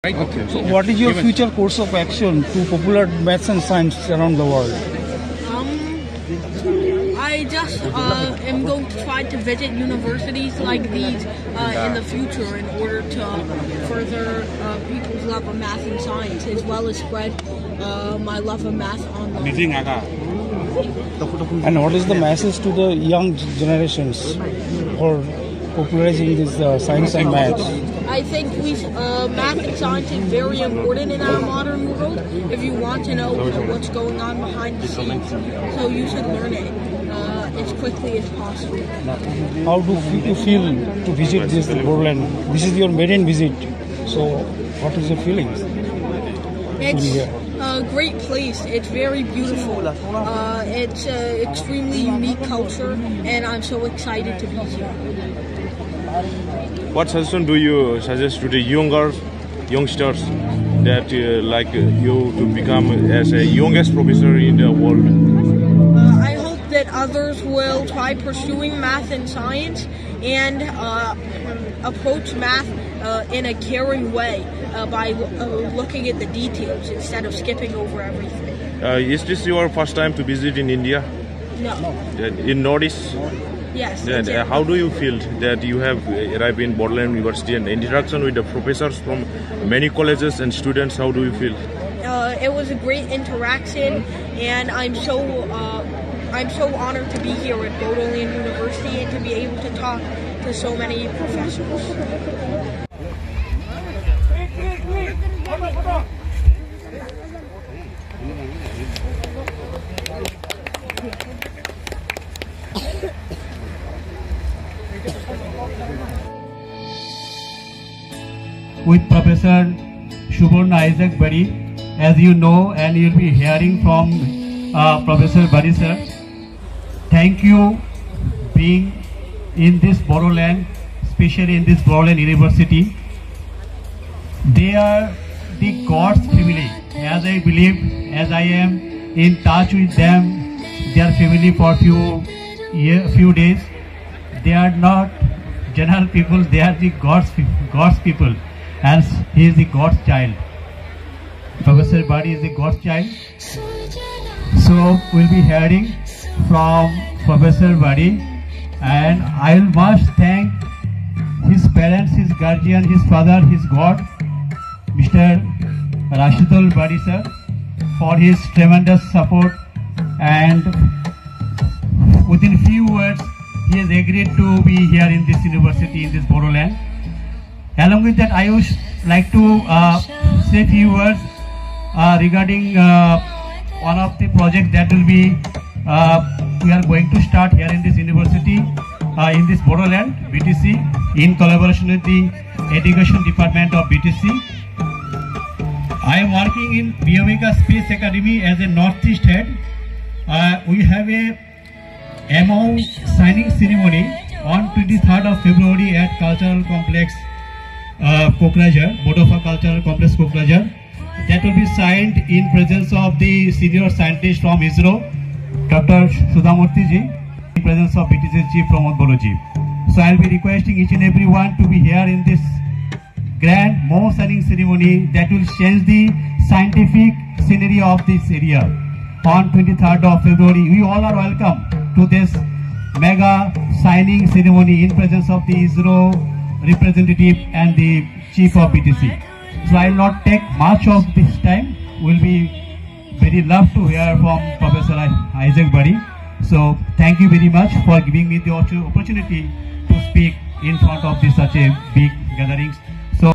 Right? Okay. So what is your future course of action to popular maths and science around the world? I just am going to try to visit universities like these in the future in order to further people's love of math and science, as well as spread my love of math online. And what is the message to the young generations for popularizing this science and maths? I think math and science is very important in our modern world if you want to know what's going on behind the scenes. So you should learn it as quickly as possible. How do you feel to visit this Bodoland? This is your maiden visit. So what is your feelings? It's a great place. It's very beautiful. It's an extremely unique culture, and I'm so excited to be here. What suggestion do you suggest to the youngsters that like you to become as a youngest professor in the world? I hope that others will try pursuing math and science and approach math in a caring way by looking at the details instead of skipping over everything. Is this your first time to visit in India? No. In Northeast? Yes. How do you feel that you have arrived in Bodoland University and interaction with the professors from many colleges and students? How do you feel? It was a great interaction, and I'm so honored to be here at Bodoland University and to be able to talk to so many professors. With Professor Suborna Issac Bari, as you know, and you'll be hearing from Professor Bari sir. Thank you being in this Bodoland, especially in this Bodoland University. They are the God's family. As I believe, as I am in touch with them, their family for few days. They are not general people. They are the God's people. And he is the God's child. Professor Bari is the God's child. So we'll be hearing from Professor Bari, and I must thank his parents, his guardian, his father, his God, Mr. Rashidul Bari sir, for his tremendous support, and within few words he has agreed to be here in this university, in this Bodoland. Along with that, I would like to say a few words regarding one of the projects that will be we are going to start here in this university, in this Bodoland, BTC, in collaboration with the Education Department of BTC. I am working in Biomika Space Academy as a Northeast head. We have a MO signing ceremony on 23rd of February at Cultural Complex Kokrajhar, Bodofa Cultural Complex Kokrajhar. That will be signed in presence of the senior scientist from ISRO, Dr. Sudhamurthy ji, in presence of BTC Chief Pramod Boloji. So I will be requesting each and everyone to be here in this grand MO signing ceremony that will change the scientific scenery of this area. On 23rd of February, we all are welcome to this mega signing ceremony in presence of the ISRO representative and the chief of BTC. So I will not take much of this time. We'll be very love to hear from Professor Issac Bari. So thank you very much for giving me the opportunity to speak in front of this such a big gatherings. So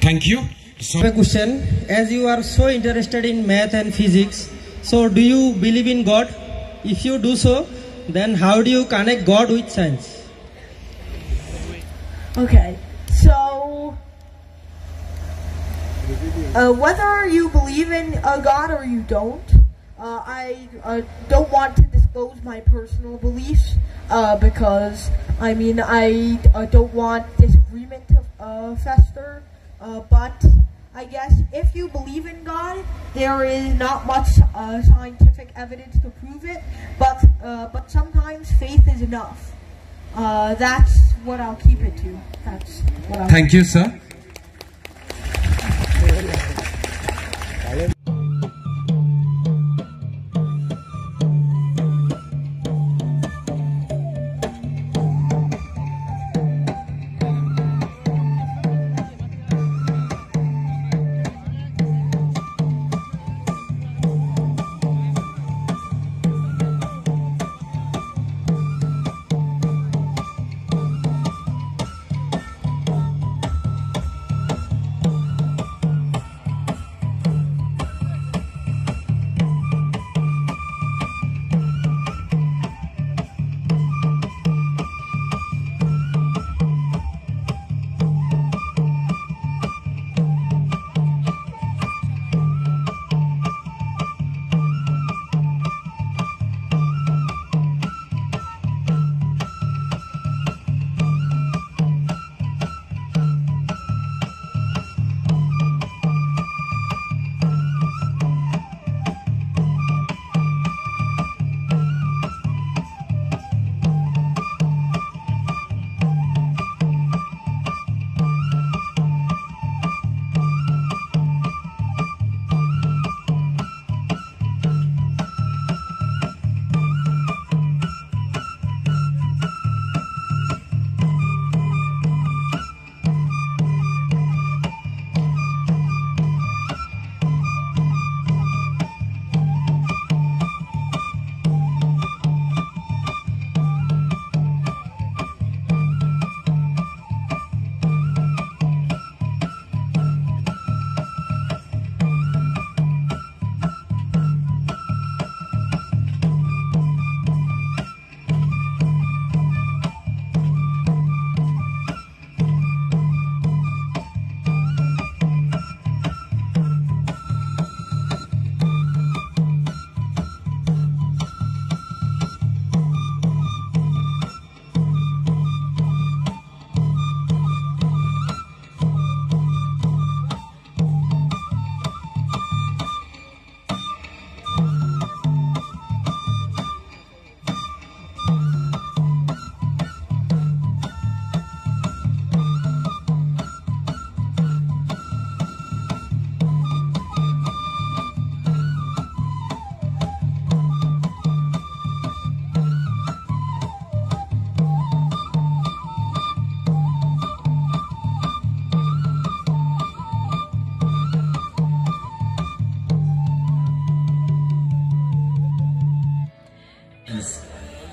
Thank you. have a question. As you are so interested in math and physics, so do you believe in God? If you do so, then how do you connect God with science? Okay, so whether you believe in a God or you don't, I don't want to disclose my personal beliefs because I don't want disagreement to fester. But I guess if you believe in God, there is not much scientific evidence to prove it, but sometimes faith is enough. That's what I'll keep it to. That's what I'll Thank you, sir.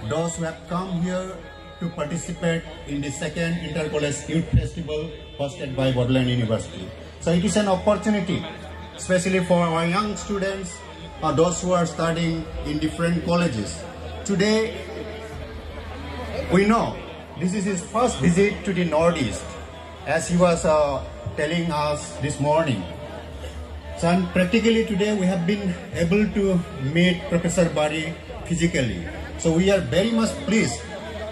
Those who have come here to participate in the second Inter-College Youth Festival hosted by Bodoland University. So it is an opportunity, especially for our young students or those who are studying in different colleges. Today, we know this is his first visit to the Northeast, as he was telling us this morning. So and practically today we have been able to meet Professor Bari physically. So we are very much pleased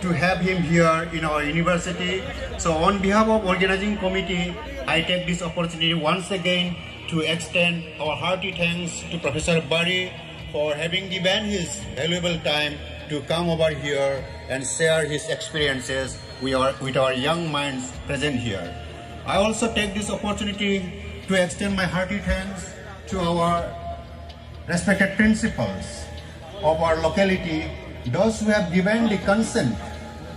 to have him here in our university. So on behalf of organizing committee, I take this opportunity once again to extend our hearty thanks to Professor Bari for having given his valuable time to come over here and share his experiences with our young minds present here. I also take this opportunity to extend my hearty thanks to our respected principals of our locality, those who have given the consent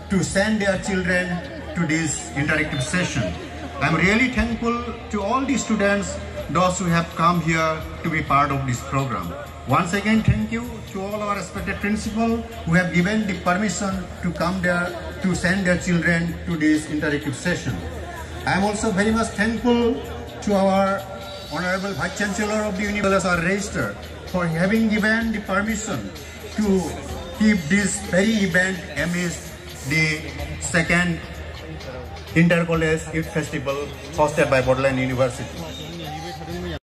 to send their children to this interactive session. I'm really thankful to all the students, those who have come here to be part of this program. Once again, thank you to all our respected principals who have given the permission to come there to send their children to this interactive session. I'm also very much thankful to our Honorable Vice Chancellor of the University are registered for having given the permission to keep this very event amidst the second Inter-College Youth Festival hosted by Bodoland University.